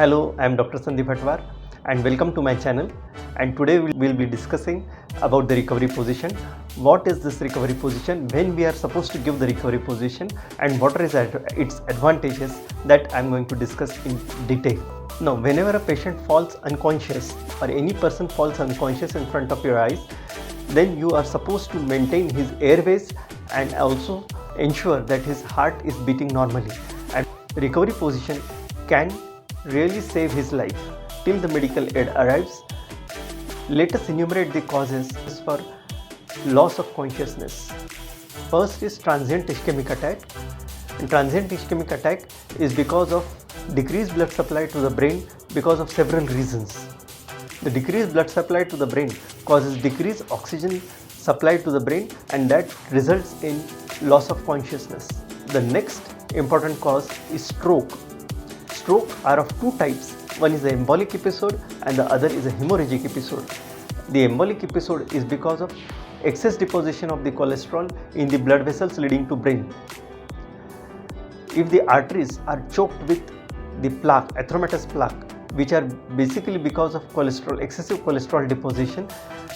Hello, I am Dr. Sandeep Hatwar and welcome to my channel. And today we'll be discussing about the recovery position. What is this recovery position, when we are supposed to give the recovery position, and what are its advantages that I am going to discuss in detail. Now, whenever a patient falls unconscious or any person falls unconscious in front of your eyes, then you are supposed to maintain his airways and also ensure that his heart is beating normally. And recovery position can really save his life till the medical aid arrives. Let us enumerate the causes for loss of consciousness. First is transient ischemic attack. And transient ischemic attack is because of decreased blood supply to the brain because of several reasons. The decreased blood supply to the brain causes decreased oxygen supply to the brain, and that results in loss of consciousness. The next important cause is stroke. Stroke are of two types. One is the embolic episode and the other is a hemorrhagic episode. The embolic episode is because of excess deposition of the cholesterol in the blood vessels leading to brain. If the arteries are choked with the plaque, atheromatous plaque, which are basically because of excessive cholesterol deposition,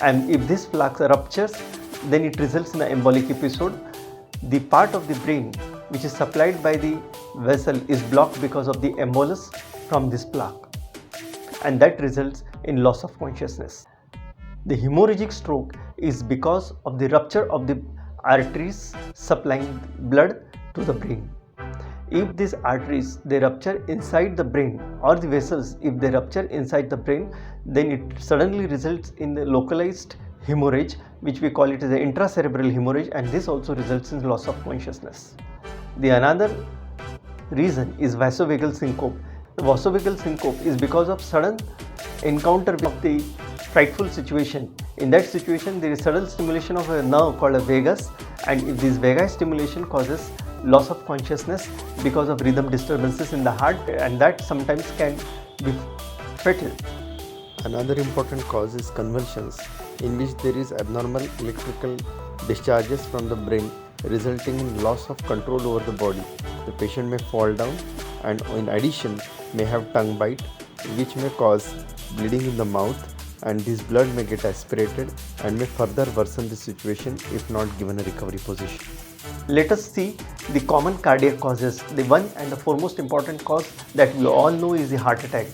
and if this plaque ruptures, then it results in an embolic episode. The part of the brain which is supplied by the vessel is blocked because of the embolus from this plaque, and that results in loss of consciousness. The hemorrhagic stroke is because of the rupture of the arteries supplying blood to the brain. If these arteries they rupture inside the brain, or the vessels if they rupture inside the brain, then it suddenly results in the localized hemorrhage, which we call it as an intracerebral hemorrhage, and this also results in loss of consciousness. The another reason is vasovagal syncope. The vasovagal syncope is because of sudden encounter with the frightful situation. In that situation, there is sudden stimulation of a nerve called a vagus, and if this vagus stimulation causes loss of consciousness because of rhythm disturbances in the heart, and that sometimes can be fatal. Another important cause is convulsions, in which there is abnormal electrical discharges from the brain resulting in loss of control over the body. The patient may fall down and in addition may have tongue bite, which may cause bleeding in the mouth, and this blood may get aspirated and may further worsen the situation if not given a recovery position. Let us see the common cardiac causes. The one and the foremost important cause that we all know is the heart attack.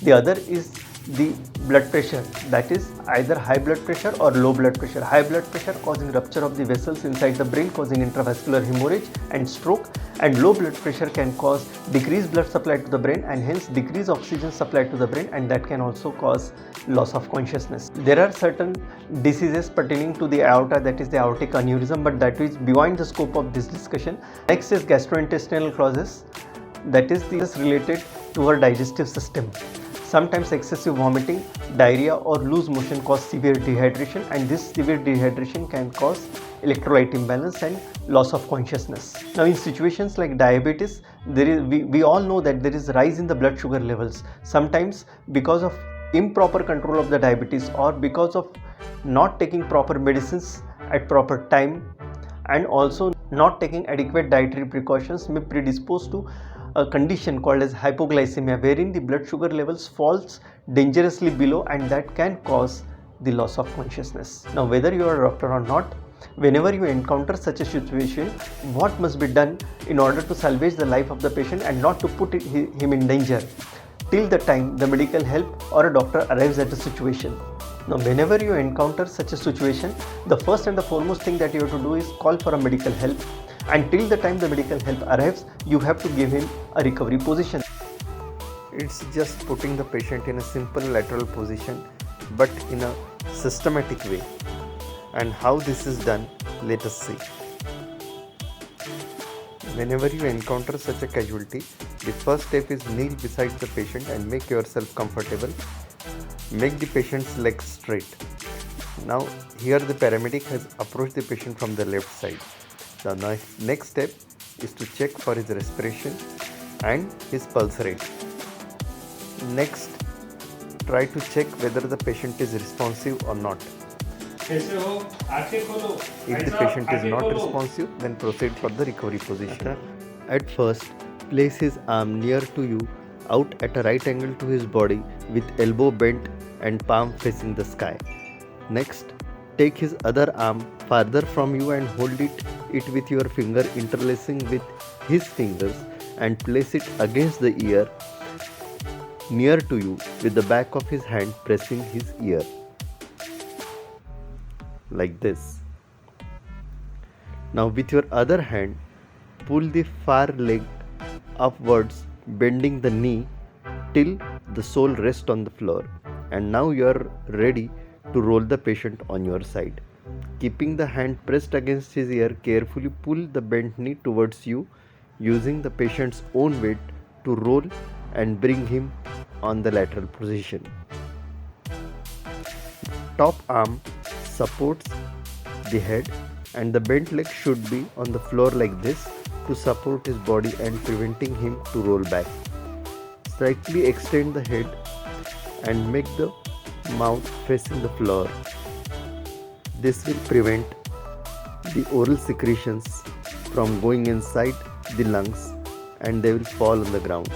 The other is the blood pressure, that is either high blood pressure or low blood pressure. High blood pressure causing rupture of the vessels inside the brain, causing intravascular hemorrhage and stroke, and low blood pressure can cause decreased blood supply to the brain and hence decreased oxygen supply to the brain, and that can also cause loss of consciousness. There are certain diseases pertaining to the aorta, that is the aortic aneurysm, but that is beyond the scope of this discussion. Next is gastrointestinal causes, that is related to our digestive system. Sometimes excessive vomiting, diarrhea or loose motion cause severe dehydration, and this severe dehydration can cause electrolyte imbalance and loss of consciousness. Now in situations like diabetes, we all know that there is rise in the blood sugar levels, sometimes because of improper control of the diabetes or because of not taking proper medicines at proper time, and also not taking adequate dietary precautions may predispose to a condition called as hypoglycemia, wherein the blood sugar levels falls dangerously below, and that can cause the loss of consciousness. Now whether you are a doctor or not, whenever you encounter such a situation, what must be done in order to salvage the life of the patient and not to put him in danger till the time the medical help or a doctor arrives at the situation. Now whenever you encounter such a situation, the first and the foremost thing that you have to do is call for a medical help, and till the time the medical help arrives, you have to give him a recovery position. It's just putting the patient in a simple lateral position but in a systematic way. And how this is done, let us see. Whenever you encounter such a casualty, the first step is kneel beside the patient and make yourself comfortable. Make the patient's legs straight. Now here the paramedic has approached the patient from the left side. The next step is to check for his respiration and his pulse rate. Next, try to check whether the patient is responsive or not. If the patient is not responsive, then proceed for the recovery position. At first, place his arm near to you out at a right angle to his body with elbow bent and palm facing the sky. Next, take his other arm farther from you and hold it with your finger interlacing with his fingers and place it against the ear near to you with the back of his hand pressing his ear. Like this. Now with your other hand, pull the far leg upwards, bending the knee till the sole rests on the floor. And now you are ready to roll the patient on your side. Keeping the hand pressed against his ear, carefully pull the bent knee towards you, using the patient's own weight to roll and bring him on the lateral position. Top arm supports the head and the bent leg should be on the floor like this to support his body and preventing him to roll back. Slightly extend the head and make the mouth facing the floor. This will prevent the oral secretions from going inside the lungs and they will fall on the ground.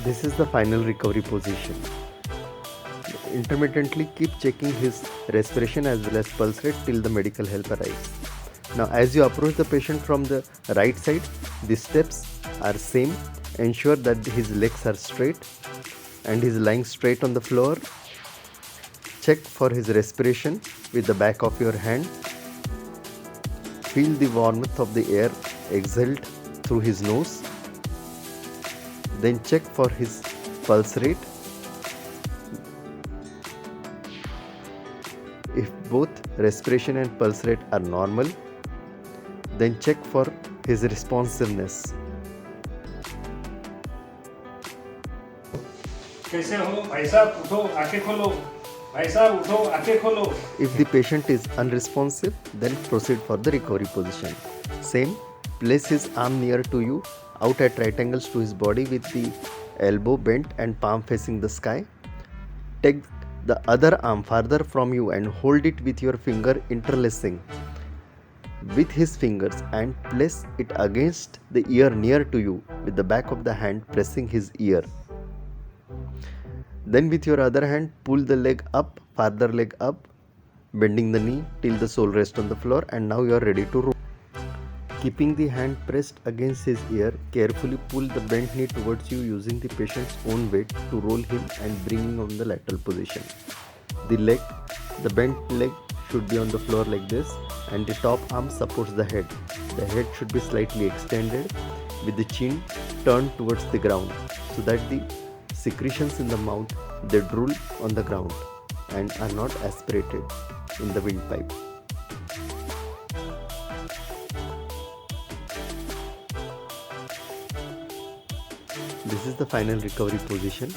This is the final recovery position. Intermittently keep checking his respiration as well as pulse rate till the medical help arrives. Now as you approach the patient from the right side, the steps are same. Ensure that his legs are straight and he is lying straight on the floor. Check for his respiration with the back of your hand. Feel the warmth of the air exhaled through his nose. Then check for his pulse rate. If both respiration and pulse rate are normal, then check for his responsiveness. कैसे हो भाई साहब, उठो आंखें खोलो, भाई साहब उठो आंखें खोलो. If the patient is unresponsive, then proceed for the recovery position. Same, place his arm near to you, out at right angles to his body with the elbow bent and palm facing the sky. Take the other arm farther from you and hold it with your finger interlacing with his fingers and place it against the ear near to you with the back of the hand pressing his ear. Then with your other hand, pull the leg up, farther leg up, bending the knee till the sole rests on the floor, and now you are ready to roll. Keeping the hand pressed against his ear, carefully pull the bent knee towards you using the patient's own weight to roll him and bring him on the lateral position. The bent leg should be on the floor like this and the top arm supports the head. The head should be slightly extended with the chin turned towards the ground so that the secretions in the mouth, they drool on the ground and are not aspirated in the windpipe. This is the final recovery position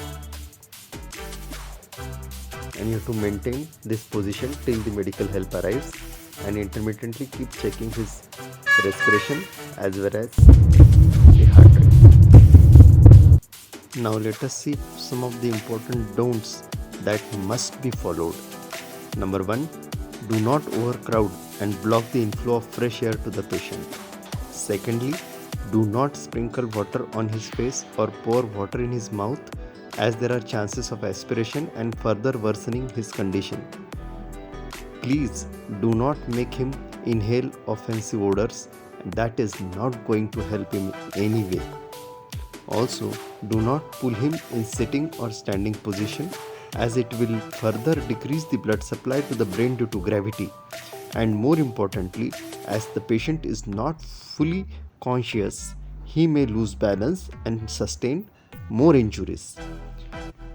and you have to maintain this position till the medical help arrives and intermittently keep checking his respiration as well as the heart rate. Now let us see some of the important don'ts that must be followed. Number 1. Do not overcrowd and block the inflow of fresh air to the patient. Secondly, do not sprinkle water on his face or pour water in his mouth as there are chances of aspiration and further worsening his condition. Please do not make him inhale offensive odors. That is not going to help him in any way. Also, do not pull him in sitting or standing position as it will further decrease the blood supply to the brain due to gravity. And more importantly, as the patient is not fully conscious, he may lose balance and sustain more injuries.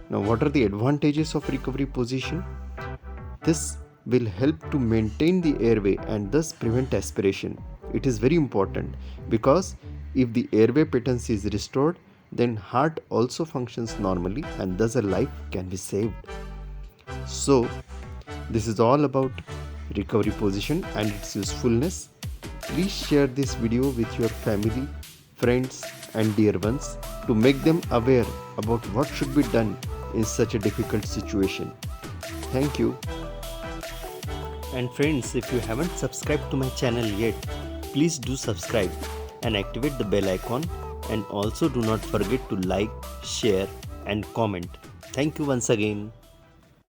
Now, what are the advantages of recovery position? This will help to maintain the airway and thus prevent aspiration. It is very important because if the airway patency is restored, then heart also functions normally and thus a life can be saved. So, this is all about recovery position and its usefulness. Please share this video with your family, friends and dear ones to make them aware about what should be done in such a difficult situation. Thank you. And friends, if you haven't subscribed to my channel yet, please do subscribe and activate the bell icon and also do not forget to like, share and comment. Thank you once again.